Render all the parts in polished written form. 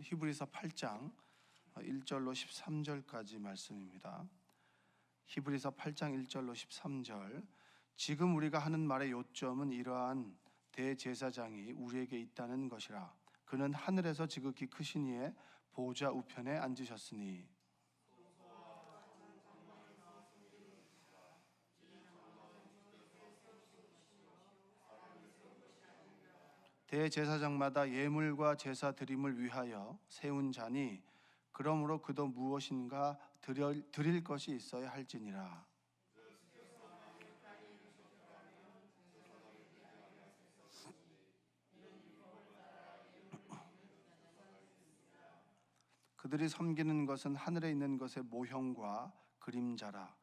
히브리서 8장 1절로 13절까지 말씀입니다. 히브리서 8장 1절로 13절. 지금 우리가 하는 말의 요점은 이러한 대제사장이 우리에게 있다는 것이라. 그는 하늘에서 지극히 크신 이의 보좌 우편에 앉으셨으니 대제사장마다 예물과 제사 드림을 위하여 세운 자니 그러므로 그도 무엇인가 드릴 것이 있어야 할지니라. 그들이 섬기는 것은 하늘에 있는 것의 모형과 그림자라.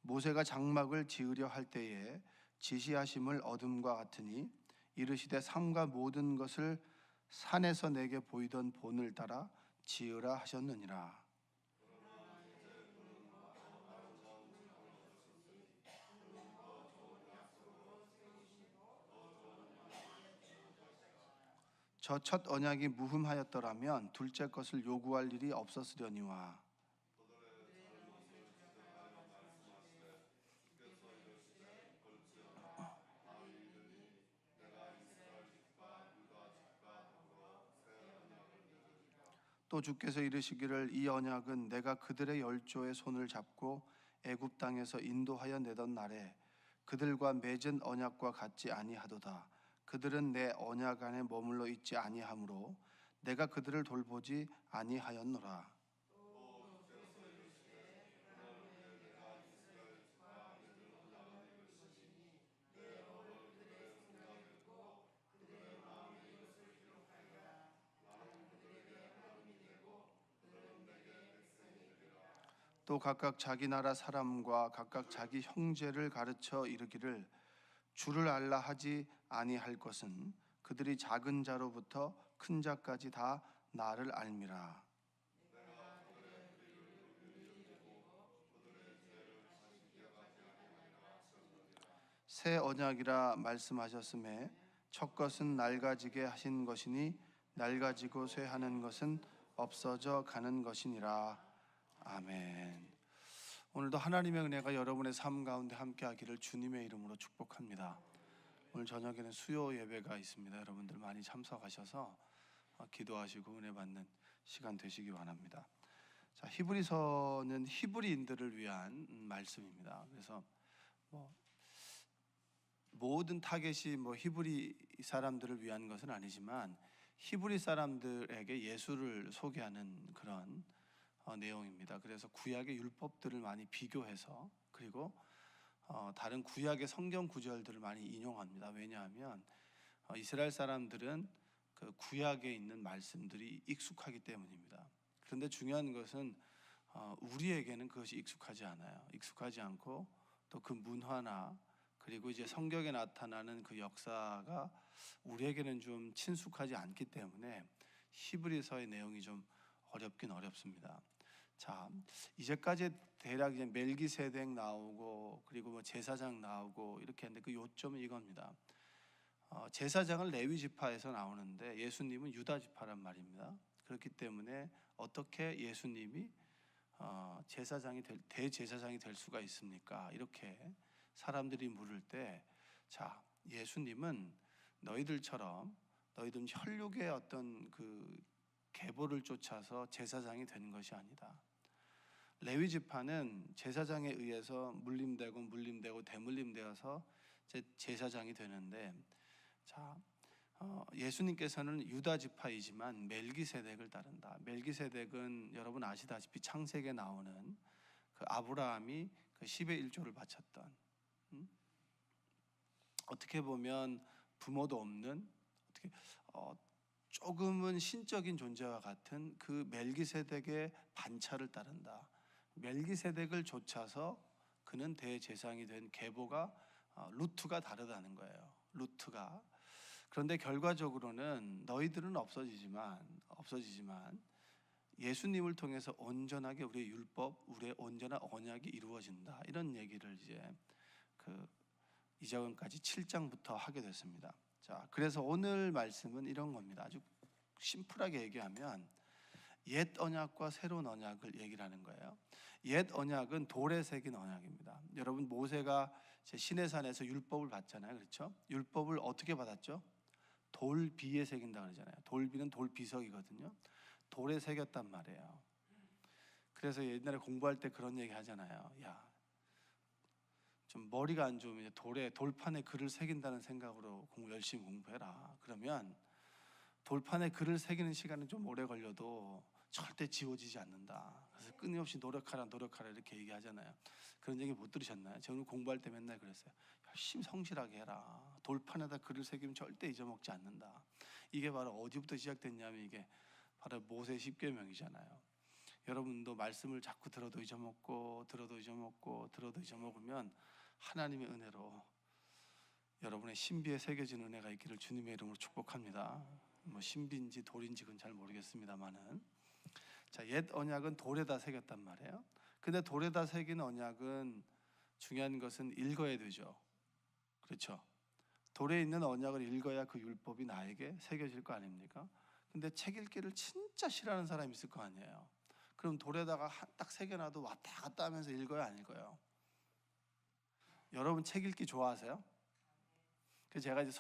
모세가 장막을 지으려 할 때에 지시하심을 얻음과 같으니 이르시되 삼가 모든 것을 산에서 내게 보이던 본을 따라 지으라 하셨느니라. 저 첫 언약이 무흠하였더라면 둘째 것을 요구할 일이 없었으려니와. 또 주께서 이르시기를 이 언약은 내가 그들의 열조의 손을 잡고 애굽 땅에서 인도하여 내던 날에 그들과 맺은 언약과 같지 아니하도다. 그들은 내 언약 안에 머물러 있지 아니하므로 내가 그들을 돌보지 아니하였노라. 또 각각 자기 나라 사람과 각각 자기 형제를 가르쳐 이르기를 주를 알라 하지 아니할 것은 그들이 작은 자로부터 큰 자까지 다 나를 알미라. 새 언약이라 말씀하셨음에 첫 것은 낡아지게 하신 것이니 낡아지고 쇠하는 것은 없어져 가는 것이니라. 아멘. 오늘도 하나님의 은혜가 여러분의 삶 가운데 함께하기를 주님의 이름으로 축복합니다. 오늘 저녁에는 수요 예배가 있습니다. 여러분들 많이 참석하셔서 기도하시고 은혜 받는 시간 되시기 바랍니다. 자, 히브리서는 히브리인들을 위한 말씀입니다. 그래서 모든 타겟이 히브리 사람들을 위한 것은 아니지만 히브리 사람들에게 예수를 소개하는 그런 내용입니다. 그래서 구약의 율법들을 많이 비교해서 그리고 다른 구약의 성경 구절들을 많이 인용합니다. 왜냐하면 이스라엘 사람들은 그 구약에 있는 말씀들이 익숙하기 때문입니다. 그런데 중요한 것은 우리에게는 그것이 익숙하지 않아요. 익숙하지 않고 또 그 문화나 그리고 이제 성경에 나타나는 그 역사가 우리에게는 좀 친숙하지 않기 때문에 히브리서의 내용이 좀 어렵긴 어렵습니다. 자, 이제까지 대략 이제 멜기세덱 나오고 그리고 제사장 나오고 이렇게 했는데 그 요점은 이겁니다. 제사장은 레위 지파에서 나오는데 예수님은 유다 지파란 말입니다. 그렇기 때문에 어떻게 예수님이 대제사장이 될 수가 있습니까? 이렇게 사람들이 물을 때, 자, 예수님은 너희들처럼 너희들 혈육의 어떤 그 계보를 쫓아서 제사장이 되는 것이 아니다. 레위 지파는 제사장에 의해서 물림되고 대물림되어서 제사장이 되는데, 자, 예수님께서는 유다 지파이지만 멜기세덱을 따른다. 멜기세덱은 여러분 아시다시피 창세기에 나오는 그 아브라함이 그 10의 1조를 바쳤던, 어떻게 보면 부모도 없는 어떻게 조금은 신적인 존재와 같은 그 멜기세덱의 반차를 따른다. 멜기세덱을 좇아서 그는 대제사장이 된 계보가 루트가 다르다는 거예요. 루트가. 그런데 결과적으로는 너희들은 없어지지만 예수님을 통해서 온전하게 우리의 율법, 우리의 온전한 언약이 이루어진다. 이런 얘기를 이제 이자근까지 7장부터 하게 됐습니다. 자, 그래서 오늘 말씀은 이런 겁니다. 아주 심플하게 얘기하면 옛 언약과 새로운 언약을 얘기를 하는 거예요. 옛 언약은 돌에 새긴 언약입니다. 여러분, 모세가 시내산에서 율법을 받잖아요. 그렇죠? 율법을 어떻게 받았죠? 돌비에 새긴다 그러잖아요. 돌비는 돌비석이거든요. 돌에 새겼단 말이에요. 그래서 옛날에 공부할 때 그런 얘기 하잖아요. 야, 좀 머리가 안 좋으면 돌판에 글을 새긴다는 생각으로 열심히 공부해라. 그러면 돌판에 글을 새기는 시간은 좀 오래 걸려도 절대 지워지지 않는다. 그래서 끊임없이 노력하라 이렇게 얘기하잖아요. 그런 얘기 못 들으셨나요? 저는 공부할 때 맨날 그랬어요. 열심히 성실하게 해라. 돌판에다 글을 새기면 절대 잊어먹지 않는다. 이게 바로 어디부터 시작됐냐면 이게 바로 모세 10계명이잖아요. 여러분도 말씀을 자꾸 들어도 잊어먹고 잊어먹으면 하나님의 은혜로 여러분의 신비에 새겨진 은혜가 있기를 주님의 이름으로 축복합니다. 뭐 신비인지 돌인지 그건 잘 모르겠습니다만은, 자, 옛 언약은 돌에다 새겼단 말이에요. 근데 돌에다 새긴 언약은 중요한 것은 읽어야 되죠. 그렇죠? 돌에 있는 언약을 읽어야 그 율법이 나에게 새겨질 거 아닙니까? 근데 책 읽기를 진짜 싫어하는 사람이 있을 거 아니에요. 그럼 돌에다가 딱 새겨놔도 왔다 갔다 하면서 읽어요, 안 읽어요? 여러분 책 읽기 좋아하세요? 그래서 제가 이제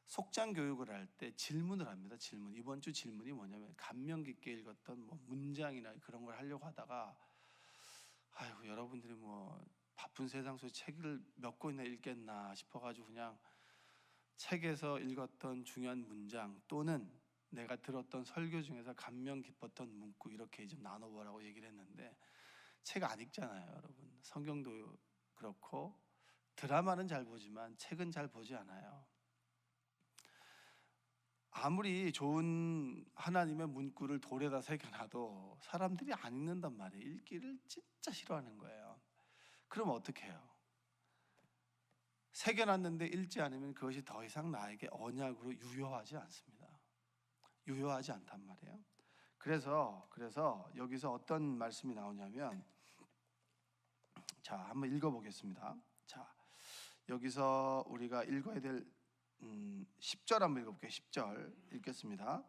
속장 교육을 할 때 질문을 합니다. 질문. 이번 주 질문이 뭐냐면 감명 깊게 읽었던 뭐 문장이나 그런 걸 하려고 하다가, 아이고, 여러분들이 뭐 바쁜 세상 속에 책을 몇 권이나 읽겠나 싶어가지고 그냥 책에서 읽었던 중요한 문장 또는 내가 들었던 설교 중에서 감명 깊었던 문구 이렇게 좀 나눠보라고 얘기를 했는데, 책 안 읽잖아요, 여러분. 성경도 그렇고 드라마는 잘 보지만 책은 잘 보지 않아요. 아무리 좋은 하나님의 문구를 돌에다 새겨놔도 사람들이 안 읽는단 말이에요. 읽기를 진짜 싫어하는 거예요. 그럼 어떻게 해요? 새겨놨는데 읽지 않으면 그것이 더 이상 나에게 언약으로 유효하지 않습니다. 유효하지 않단 말이에요. 그래서 여기서 어떤 말씀이 나오냐면, 자, 한번 읽어보겠습니다. 자, 여기서 우리가 읽어야 될 10절 한번 읽어볼게요. 10절 읽겠습니다.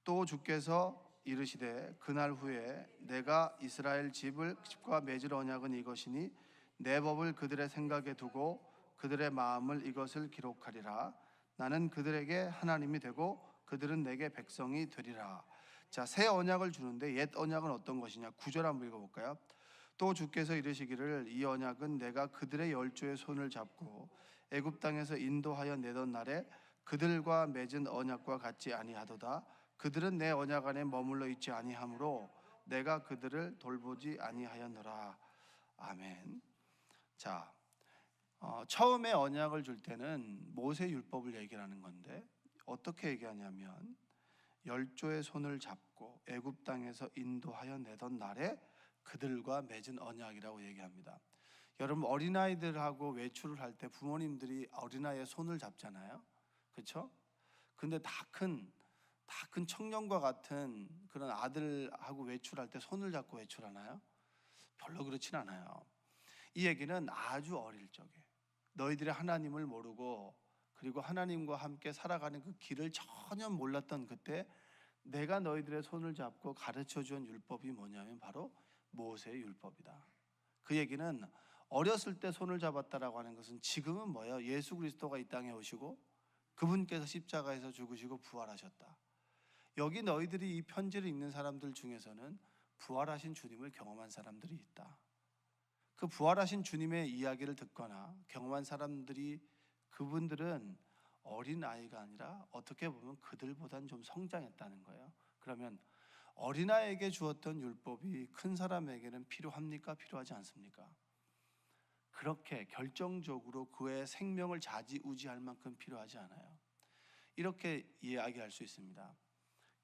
또 주께서 이르시되 그날 후에 내가 이스라엘 집과 맺을 언약은 이것이니 내 법을 그들의 생각에 두고 그들의 마음을 이것을 기록하리라. 나는 그들에게 하나님이 되고 그들은 내게 백성이 되리라. 자, 새 언약을 주는데 옛 언약은 어떤 것이냐? 9절 한번 읽어볼까요? 또 주께서 이르시기를 이 언약은 내가 그들의 열조의 손을 잡고 애굽 땅에서 인도하여 내던 날에 그들과 맺은 언약과 같지 아니하도다. 그들은 내 언약 안에 머물러 있지 아니하므로 내가 그들을 돌보지 아니하였노라. 아멘. 자, 처음에 언약을 줄 때는 모세 율법을 얘기하는 건데 어떻게 얘기하냐면 열조의 손을 잡고 애굽 땅에서 인도하여 내던 날에 그들과 맺은 언약이라고 얘기합니다. 여러분, 어린아이들하고 외출을 할 때 부모님들이 어린아이의 손을 잡잖아요. 그렇죠? 근데 다 큰 청년과 같은 그런 아들하고 외출할 때 손을 잡고 외출하나요? 별로 그렇진 않아요. 이 얘기는 아주 어릴 적에 너희들이 하나님을 모르고 그리고 하나님과 함께 살아가는 그 길을 전혀 몰랐던 그때 내가 너희들의 손을 잡고 가르쳐 준 율법이 뭐냐면 바로 모세의 율법이다. 그 얘기는 어렸을 때 손을 잡았다라고 하는 것은 지금은 뭐예요? 예수 그리스도가 이 땅에 오시고 그분께서 십자가에서 죽으시고 부활하셨다. 여기 너희들이 이 편지를 읽는 사람들 중에서는 부활하신 주님을 경험한 사람들이 있다. 그 부활하신 주님의 이야기를 듣거나 경험한 사람들이, 그분들은 어린아이가 아니라 어떻게 보면 그들보단 좀 성장했다는 거예요. 그러면 어린아이에게 주었던 율법이 큰 사람에게는 필요합니까? 필요하지 않습니까? 그렇게 결정적으로 그의 생명을 좌지우지할 만큼 필요하지 않아요. 이렇게 이야기할 수 있습니다.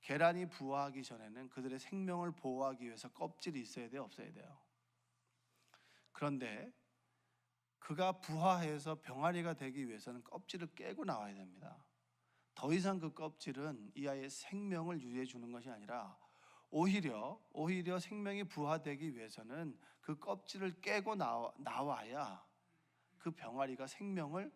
계란이 부화하기 전에는 그들의 생명을 보호하기 위해서 껍질이 있어야 돼요? 없어야 돼요? 그런데 그가 부화해서 병아리가 되기 위해서는 껍질을 깨고 나와야 됩니다. 더 이상 그 껍질은 이 아이의 생명을 유지해 주는 것이 아니라 오히려 생명이 부화되기 위해서는 그 껍질을 깨고 나와야 그 병아리가 생명을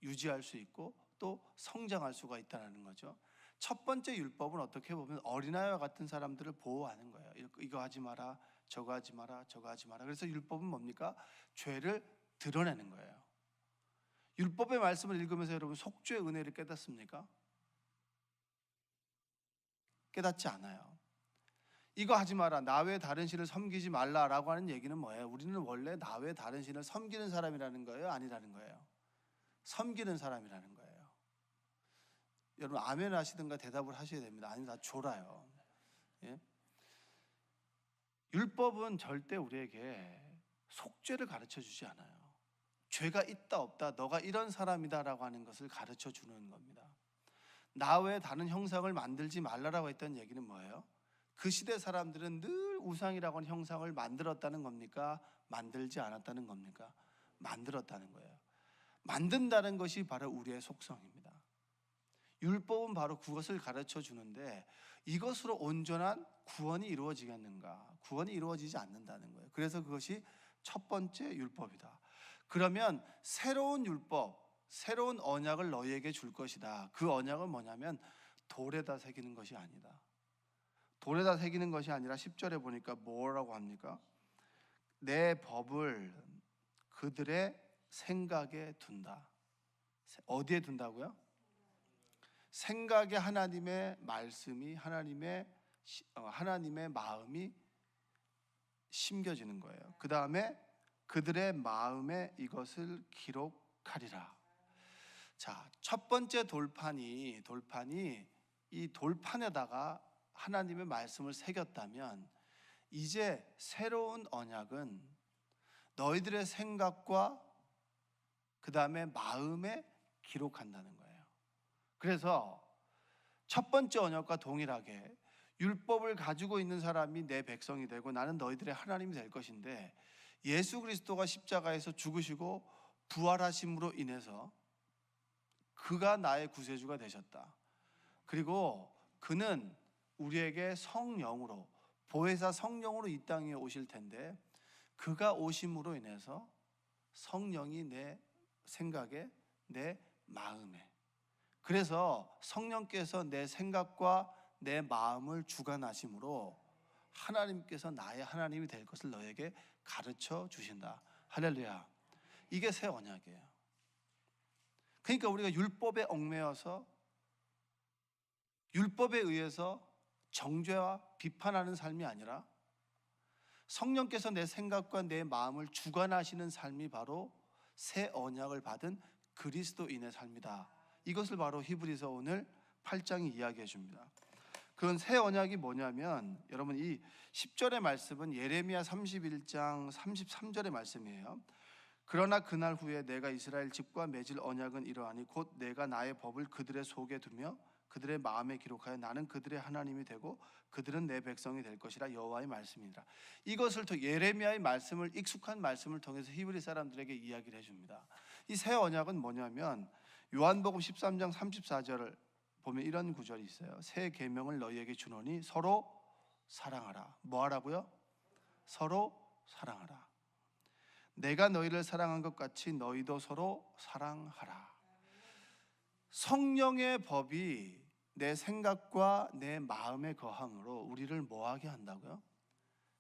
유지할 수 있고 또 성장할 수가 있다는 거죠. 첫 번째 율법은 어떻게 보면 어린아이와 같은 사람들을 보호하는 거예요. 이거 하지 마라, 저거 하지 마라, 저거 하지 마라. 그래서 율법은 뭡니까? 죄를 드러내는 거예요. 율법의 말씀을 읽으면서 여러분 속죄의 은혜를 깨닫습니까? 깨닫지 않아요. 이거 하지 마라, 나 외에 다른 신을 섬기지 말라라고 하는 얘기는 뭐예요? 우리는 원래 나 외에 다른 신을 섬기는 사람이라는 거예요? 아니라는 거예요? 섬기는 사람이라는 거예요. 여러분 아멘 하시든가 대답을 하셔야 됩니다. 아니 나 졸아요. 예? 율법은 절대 우리에게 속죄를 가르쳐 주지 않아요. 죄가 있다 없다, 너가 이런 사람이다라고 하는 것을 가르쳐 주는 겁니다. 나 외에 다른 형상을 만들지 말라라고 했던 얘기는 뭐예요? 그 시대 사람들은 늘 우상이라고 하는 형상을 만들었다는 겁니까? 만들지 않았다는 겁니까? 만들었다는 거예요. 만든다는 것이 바로 우리의 속성입니다. 율법은 바로 그것을 가르쳐 주는데 이것으로 온전한 구원이 이루어지겠는가? 구원이 이루어지지 않는다는 거예요. 그래서 그것이 첫 번째 율법이다. 그러면 새로운 율법, 새로운 언약을 너희에게 줄 것이다. 그 언약은 뭐냐면 돌에다 새기는 것이 아니다. 돌에다 새기는 것이 아니라 10절에 보니까 뭐라고 합니까? 내 법을 그들의 생각에 둔다. 어디에 둔다고요? 생각에 하나님의 말씀이, 하나님의 마음이 심겨지는 거예요. 그 다음에 그들의 마음에 이것을 기록하리라. 자, 첫 번째 돌판이 이 돌판에다가 하나님의 말씀을 새겼다면 이제 새로운 언약은 너희들의 생각과 그 다음에 마음에 기록한다는 거예요. 그래서 첫 번째 언약과 동일하게 율법을 가지고 있는 사람이 내 백성이 되고 나는 너희들의 하나님이 될 것인데, 예수 그리스도가 십자가에서 죽으시고 부활하심으로 인해서 그가 나의 구세주가 되셨다. 그리고 그는 우리에게 성령으로, 보혜사 성령으로 이 땅에 오실 텐데 그가 오심으로 인해서 성령이 내 생각에, 내 마음에, 그래서 성령께서 내 생각과 내 마음을 주관하심으로 하나님께서 나의 하나님이 될 것을 너에게 가르쳐 주신다. 할렐루야. 이게 새 언약이에요. 그러니까 우리가 율법에 얽매여서 율법에 의해서 정죄와 비판하는 삶이 아니라 성령께서 내 생각과 내 마음을 주관하시는 삶이 바로 새 언약을 받은 그리스도인의 삶이다. 이것을 바로 히브리서 오늘 8장이 이야기해 줍니다. 그건 새 언약이 뭐냐면, 여러분 이 10절의 말씀은 예레미야 31장 33절의 말씀이에요. 그러나 그날 후에 내가 이스라엘 집과 맺을 언약은 이러하니 곧 내가 나의 법을 그들의 속에 두며 그들의 마음에 기록하여 나는 그들의 하나님이 되고 그들은 내 백성이 될 것이라 여호와의 말씀이니라. 이것을 통해 예레미야의 말씀을, 익숙한 말씀을 통해서 히브리 사람들에게 이야기를 해줍니다. 이 새 언약은 뭐냐면 요한복음 13장 34절을 보면 이런 구절이 있어요. 새 계명을 너희에게 주노니 서로 사랑하라. 뭐 하라고요? 서로 사랑하라. 내가 너희를 사랑한 것 같이 너희도 서로 사랑하라. 성령의 법이 내 생각과 내 마음에 거함으로 우리를 뭐하게 한다고요?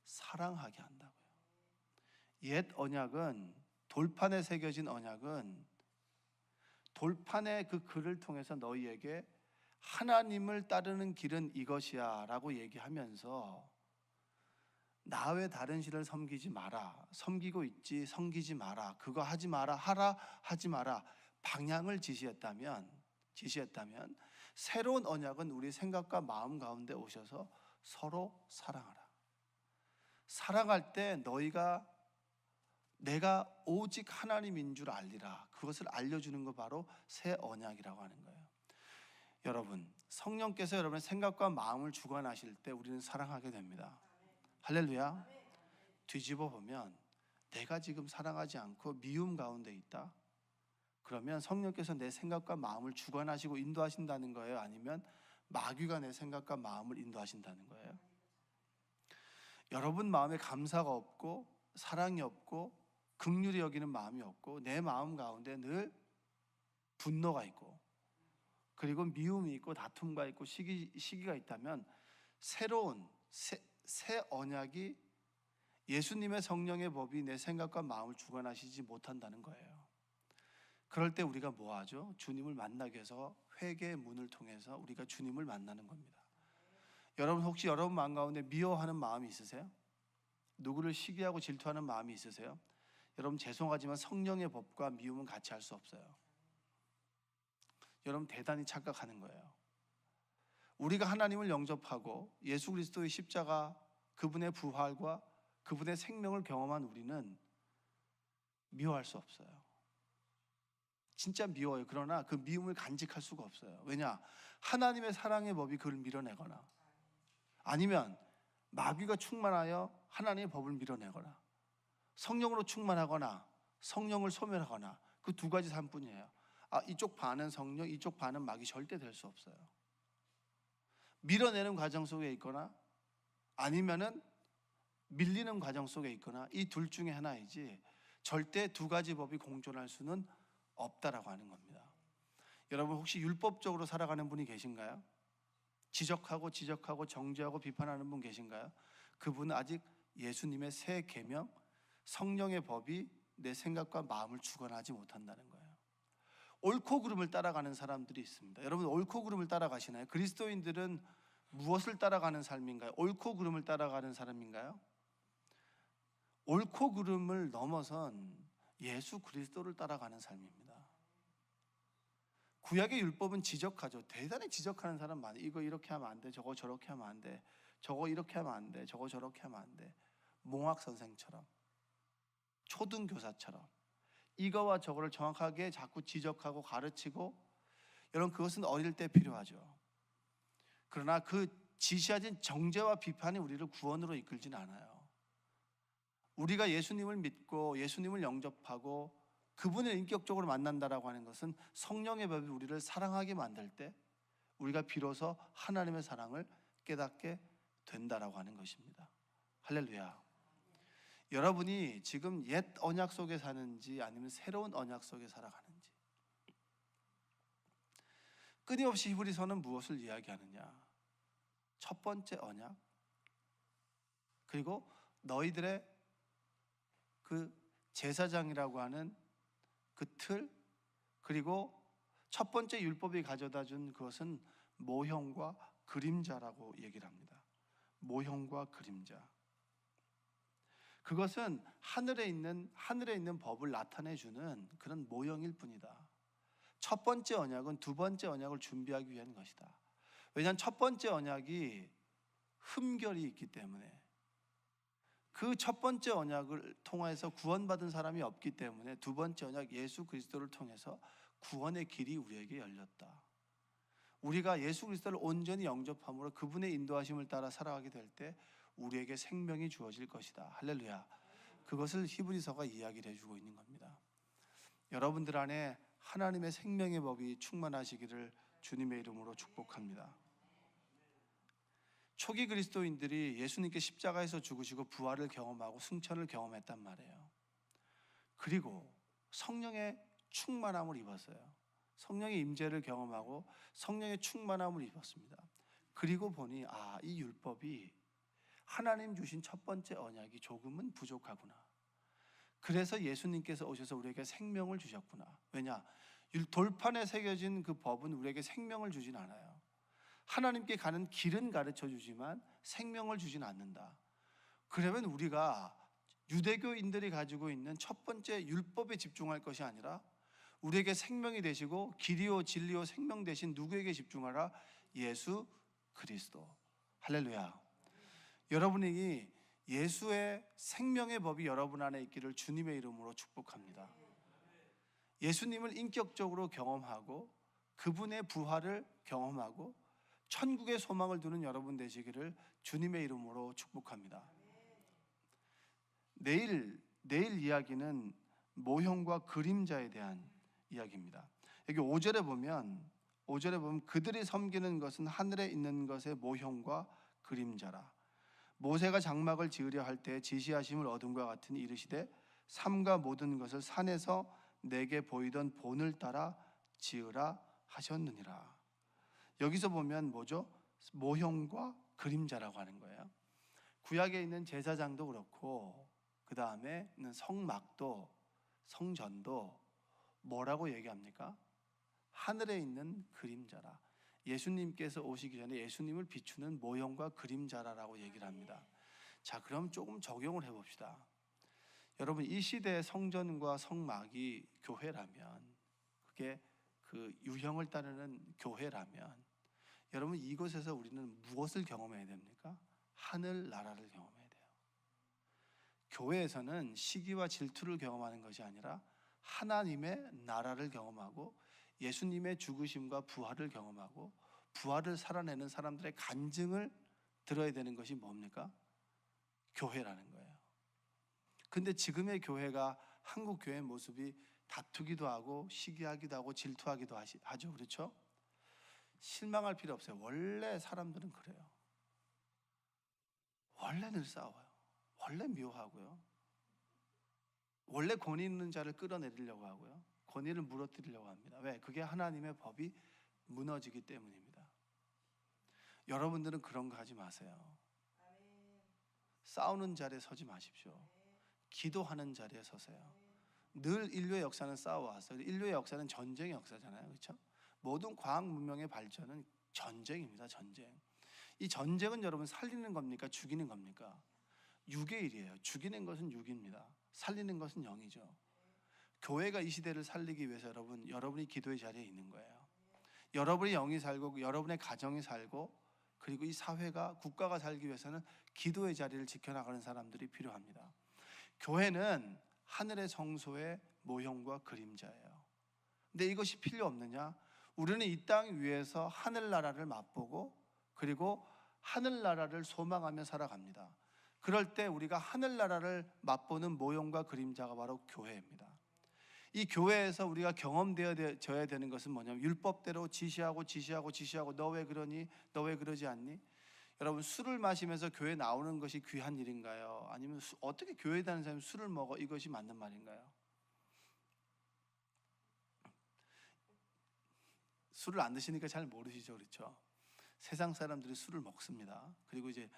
사랑하게 한다고요. 옛 언약은, 돌판에 새겨진 언약은 돌판의 그 글을 통해서 너희에게 하나님을 따르는 길은 이것이야 라고 얘기하면서 나 외 다른 신을 섬기지 마라, 섬기고 있지 섬기지 마라, 그거 하지 마라, 하라 하지 마라, 방향을 지시했다면 새로운 언약은 우리 생각과 마음 가운데 오셔서 서로 사랑하라. 사랑할 때 내가 오직 하나님인 줄 알리라. 그것을 알려주는 거 바로 새 언약이라고 하는 거예요. 여러분, 성령께서 여러분의 생각과 마음을 주관하실 때 우리는 사랑하게 됩니다. 할렐루야. 뒤집어 보면 내가 지금 사랑하지 않고 미움 가운데 있다? 그러면 성령께서 내 생각과 마음을 주관하시고 인도하신다는 거예요? 아니면 마귀가 내 생각과 마음을 인도하신다는 거예요? 여러분 마음에 감사가 없고 사랑이 없고 긍휼히 여기는 마음이 없고 내 마음 가운데 늘 분노가 있고 그리고 미움이 있고 다툼과 있고 시기가 있다면 새로운 새 언약이 예수님의 성령의 법이 내 생각과 마음을 주관하시지 못한다는 거예요. 그럴 때 우리가 뭐 하죠? 주님을 만나기 위해서 회개의 문을 통해서 우리가 주님을 만나는 겁니다. 여러분 혹시 여러분 마음 가운데 미워하는 마음이 있으세요? 누구를 시기하고 질투하는 마음이 있으세요? 여러분 죄송하지만 성령의 법과 미움은 같이 할 수 없어요. 여러분 대단히 착각하는 거예요. 우리가 하나님을 영접하고 예수 그리스도의 십자가, 그분의 부활과 그분의 생명을 경험한 우리는 미워할 수 없어요. 진짜 미워요. 그러나 그 미움을 간직할 수가 없어요. 왜냐? 하나님의 사랑의 법이 그를 밀어내거나 아니면 마귀가 충만하여 하나님의 법을 밀어내거나 성령으로 충만하거나 성령을 소멸하거나 그 두 가지 삶뿐이에요. 이쪽 반은 성령, 이쪽 반은 마귀 절대 될 수 없어요. 밀어내는 과정 속에 있거나 아니면은 밀리는 과정 속에 있거나 이 둘 중에 하나이지 절대 두 가지 법이 공존할 수는 없다라고 하는 겁니다. 여러분 혹시 율법적으로 살아가는 분이 계신가요? 지적하고 정죄하고 비판하는 분 계신가요? 그분은 아직 예수님의 새 계명, 성령의 법이 내 생각과 마음을 주관하지 못한다는 거예요. 옳고 그름을 따라가는 사람들이 있습니다. 여러분 옳고 그름을 따라가시나요? 그리스도인들은 무엇을 따라가는 삶인가요? 옳고 그름을 따라가는 사람인가요? 옳고 그름을 넘어선 예수 그리스도를 따라가는 삶입니다. 구약의 율법은 지적하죠. 대단히 지적하는 사람 많아요. 이거 이렇게 하면 안 돼, 저거 저렇게 하면 안 돼, 저거 이렇게 하면 안 돼, 저거 저렇게 하면 안 돼. 몽학 선생처럼, 초등교사처럼 이거와 저거를 정확하게 자꾸 지적하고 가르치고, 여러분 그것은 어릴 때 필요하죠. 그러나 그 지시하신 정죄와 비판이 우리를 구원으로 이끌진 않아요. 우리가 예수님을 믿고 예수님을 영접하고 그분을 인격적으로 만난다라고 하는 것은 성령의 법이 우리를 사랑하게 만들 때 우리가 비로소 하나님의 사랑을 깨닫게 된다라고 하는 것입니다. 할렐루야. 여러분이 지금 옛 언약 속에 사는지 아니면 새로운 언약 속에 살아가는지, 끊임없이 히브리서는 무엇을 이야기하느냐? 첫 번째 언약, 그리고 너희들의 그 제사장이라고 하는 그 틀, 그리고 첫 번째 율법이 가져다 준 그것은 모형과 그림자라고 얘기를 합니다. 모형과 그림자. 그것은 하늘에 있는 법을 나타내 주는 그런 모형일 뿐이다. 첫 번째 언약은 두 번째 언약을 준비하기 위한 것이다. 왜냐하면 첫 번째 언약이 흠결이 있기 때문에, 그 첫 번째 언약을 통해서 구원받은 사람이 없기 때문에 두 번째 언약 예수 그리스도를 통해서 구원의 길이 우리에게 열렸다. 우리가 예수 그리스도를 온전히 영접함으로 그분의 인도하심을 따라 살아가게 될 때 우리에게 생명이 주어질 것이다. 할렐루야. 그것을 히브리서가 이야기를 해주고 있는 겁니다. 여러분들 안에 하나님의 생명의 법이 충만하시기를 주님의 이름으로 축복합니다. 초기 그리스도인들이 예수님께 십자가에서 죽으시고 부활을 경험하고 승천을 경험했단 말이에요. 그리고 성령의 충만함을 입었어요. 성령의 임재를 경험하고 성령의 충만함을 입었습니다. 그리고 보니 이 율법이 하나님 주신 첫 번째 언약이 조금은 부족하구나. 그래서 예수님께서 오셔서 우리에게 생명을 주셨구나. 왜냐? 돌판에 새겨진 그 법은 우리에게 생명을 주진 않아요. 하나님께 가는 길은 가르쳐 주지만 생명을 주진 않는다. 그러면 우리가 유대교인들이 가지고 있는 첫 번째 율법에 집중할 것이 아니라 우리에게 생명이 되시고 길이요 진리요 생명 되신 누구에게 집중하라? 예수 그리스도. 할렐루야. 여러분이 예수의 생명의 법이 여러분 안에 있기를 주님의 이름으로 축복합니다. 예수님을 인격적으로 경험하고 그분의 부활을 경험하고 천국의 소망을 두는 여러분 되시기를 주님의 이름으로 축복합니다. 내일 이야기는 모형과 그림자에 대한 이야기입니다. 여기 5절에 보면 그들이 섬기는 것은 하늘에 있는 것의 모형과 그림자라. 모세가 장막을 지으려 할 때 지시하심을 얻음과 같으니 이르시되 삼가 모든 것을 산에서 내게 보이던 본을 따라 지으라 하셨느니라. 여기서 보면 뭐죠? 모형과 그림자라고 하는 거예요. 구약에 있는 제사장도 그렇고 그 다음에 있는 성막도 성전도 뭐라고 얘기합니까? 하늘에 있는 그림자라. 예수님께서 오시기 전에 예수님을 비추는 모형과 그림자라라고 얘기를 합니다. 자, 그럼 조금 적용을 해봅시다. 여러분, 이 시대의 성전과 성막이 교회라면, 그게 그 유형을 따르는 교회라면, 여러분, 이곳에서 우리는 무엇을 경험해야 됩니까? 하늘 나라를 경험해야 돼요. 교회에서는 시기와 질투를 경험하는 것이 아니라 하나님의 나라를 경험하고 예수님의 죽으심과 부활을 경험하고 부활을 살아내는 사람들의 간증을 들어야 되는 것이 뭡니까? 교회라는 거예요. 근데 지금의 교회가 한국 교회의 모습이 다투기도 하고 시기하기도 하고 질투하기도 하죠. 그렇죠? 실망할 필요 없어요. 원래 사람들은 그래요. 원래 늘 싸워요. 원래 미워하고요. 원래 권위 있는 자를 끌어내리려고 하고요. 권위를 무너뜨리려고 합니다. 왜? 그게 하나님의 법이 무너지기 때문입니다. 여러분들은 그런 거 하지 마세요. 싸우는 자리에 서지 마십시오. 기도하는 자리에 서세요. 늘 인류의 역사는 싸워왔어요. 인류의 역사는 전쟁의 역사잖아요. 그렇죠? 모든 과학 문명의 발전은 전쟁입니다. 전쟁. 이 전쟁은 여러분 살리는 겁니까? 죽이는 겁니까? 6의 1이에요. 죽이는 것은 6입니다. 살리는 것은 0이죠. 교회가 이 시대를 살리기 위해서 여러분이 기도의 자리에 있는 거예요. 여러분의 영이 살고 여러분의 가정이 살고 그리고 이 사회가 국가가 살기 위해서는 기도의 자리를 지켜나가는 사람들이 필요합니다. 교회는 하늘의 성소의 모형과 그림자예요. 근데 이것이 필요 없느냐? 우리는 이 땅 위에서 하늘나라를 맛보고 그리고 하늘나라를 소망하며 살아갑니다. 그럴 때 우리가 하늘나라를 맛보는 모형과 그림자가 바로 교회입니다. 이 교회에서 우리가 경험되어져야 되는 것은 뭐냐면 율법대로 지시하고 너 왜 그러니? 너 왜 그러지 않니? 여러분, 술을 마시면서 교회 나오는 것이 귀한 일인가요? 아니면 어떻게 교회에 다니는 사람이 술을 먹어? 이것이 맞는 말인가요? 술을 안 드시니까 잘 모르시죠, 그렇죠? 세상 사람들이 술을 먹습니다. 그리고 이제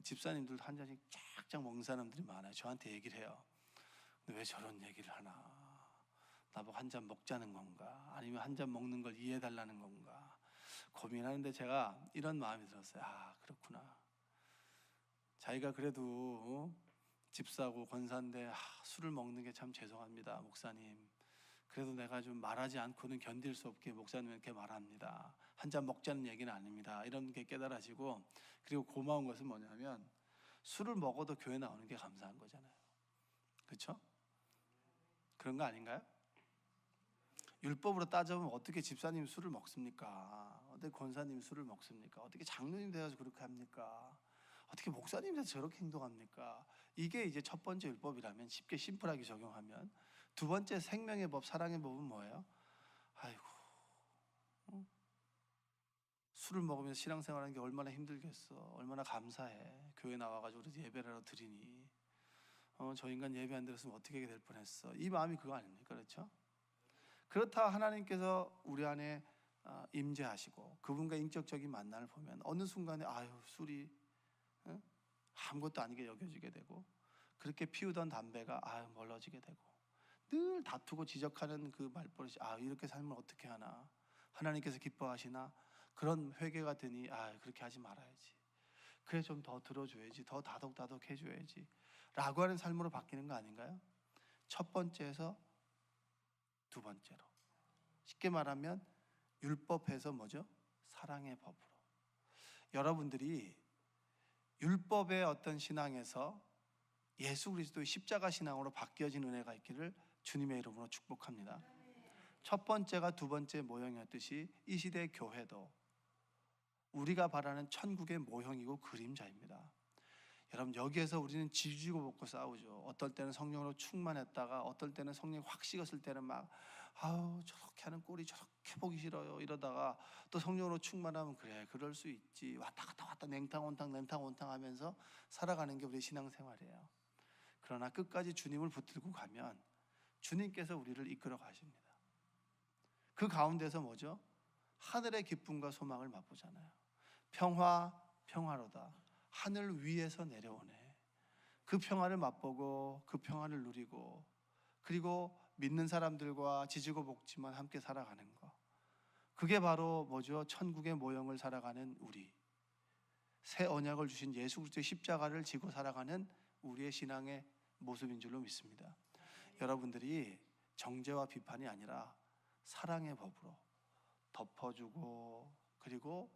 집사님들 한 잔씩 쫙쫙 먹는 사람들이 많아요. 저한테 얘기를 해요. 근데 왜 저런 얘기를 하나? 나보고 한 잔 먹자는 건가? 아니면 한 잔 먹는 걸 이해해달라는 건가? 고민하는데 제가 이런 마음이 들었어요. 아, 그렇구나. 자기가 그래도 집사고 권사인데 술을 먹는 게 참 죄송합니다, 목사님. 그래도 내가 좀 말하지 않고는 견딜 수 없게 목사님께 말합니다. 한 잔 먹자는 얘기는 아닙니다. 이런 게 깨달아지고, 그리고 고마운 것은 뭐냐면 술을 먹어도 교회 나오는 게 감사한 거잖아요. 그렇죠? 그런 거 아닌가요? 율법으로 따져보면 어떻게 집사님 술을 먹습니까? 어떻게 권사님 술을 먹습니까? 어떻게 장로님 되어서 그렇게 합니까? 어떻게 목사님 돼서 저렇게 행동합니까? 이게 이제 첫 번째 율법이라면 쉽게 심플하게 적용하면, 두 번째 생명의 법, 사랑의 법은 뭐예요? 아이고, 술을 먹으면서 신앙생활하는 게 얼마나 힘들겠어. 얼마나 감사해. 교회 나와가지고 예배를 하러 드리니. 저 인간 예배 안 드렸으면 어떻게 될 뻔했어. 이 마음이 그거 아닙니까? 그렇죠? 그렇다 하나님께서 우리 안에 임재하시고 그분과 인격적인 만남을 보면 어느 순간에 술이 아무것도 아니게 여겨지게 되고, 그렇게 피우던 담배가 멀어지게 되고, 늘 다투고 지적하는 그 말버릇이 이렇게 살면 어떻게 하나, 하나님께서 기뻐하시나, 그런 회개가 되니 그렇게 하지 말아야지, 그래 좀 더 들어줘야지, 더 다독다독 해줘야지 라고 하는 삶으로 바뀌는 거 아닌가요? 첫 번째에서 두 번째로, 쉽게 말하면 율법에서 뭐죠? 사랑의 법으로. 여러분들이 율법의 어떤 신앙에서 예수 그리스도의 십자가 신앙으로 바뀌어진 은혜가 있기를 주님의 이름으로 축복합니다. 첫 번째가 두 번째 모형이었듯이 이 시대의 교회도 우리가 바라는 천국의 모형이고 그림자입니다. 여러분, 여기에서 우리는 지지고 볶고 싸우죠. 어떨 때는 성령으로 충만했다가 어떨 때는 성령이 확 식었을 때는 막 저렇게 하는 꼴이 저렇게 보기 싫어요 이러다가 또 성령으로 충만하면 그래 그럴 수 있지, 왔다 갔다 냉탕 온탕 하면서 살아가는 게 우리 신앙생활이에요. 그러나 끝까지 주님을 붙들고 가면 주님께서 우리를 이끌어 가십니다. 그 가운데서 뭐죠? 하늘의 기쁨과 소망을 맛보잖아요. 평화, 평화로다. 하늘 위에서 내려오네. 그 평화를 맛보고 그 평화를 누리고, 그리고 믿는 사람들과 지지고 볶지만 함께 살아가는 거, 그게 바로 뭐죠? 천국의 모형을 살아가는 우리, 새 언약을 주신 예수 그리스도의 십자가를 지고 살아가는 우리의 신앙의 모습인 줄로 믿습니다. 여러분들이 정죄와 비판이 아니라 사랑의 법으로 덮어주고, 그리고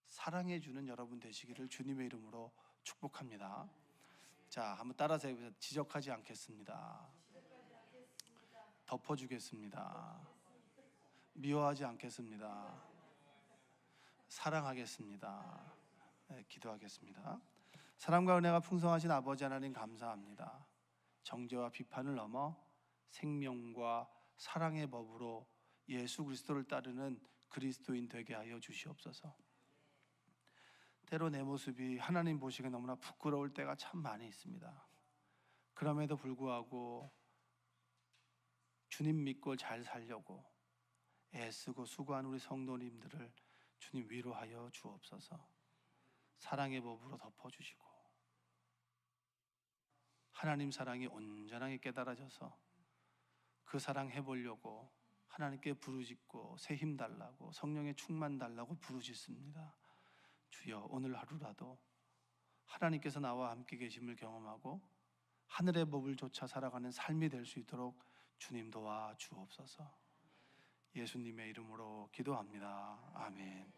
사랑해주는 여러분 되시기를 주님의 이름으로 축복합니다. 자, 한번 따라서 해보세요. 지적하지 않겠습니다. 덮어주겠습니다. 미워하지 않겠습니다. 사랑하겠습니다. 네, 기도하겠습니다. 사랑과 은혜가 풍성하신 아버지 하나님, 감사합니다. 정죄와 비판을 넘어 생명과 사랑의 법으로 예수 그리스도를 따르는 그리스도인 되게 하여 주시옵소서. 때로 내 모습이 하나님 보시기에 너무나 부끄러울 때가 참 많이 있습니다. 그럼에도 불구하고 주님 믿고 잘 살려고 애쓰고 수고한 우리 성도님들을 주님 위로하여 주옵소서. 사랑의 법으로 덮어주시고 하나님 사랑이 온전하게 깨달아져서 그 사랑 해보려고 하나님께 부르짖고 새 힘 달라고 성령의 충만 달라고 부르짖습니다. 주여, 오늘 하루라도 하나님께서 나와 함께 계심을 경험하고 하늘의 법을 좇아 살아가는 삶이 될 수 있도록 주님 도와 주옵소서. 예수님의 이름으로 기도합니다. 아멘.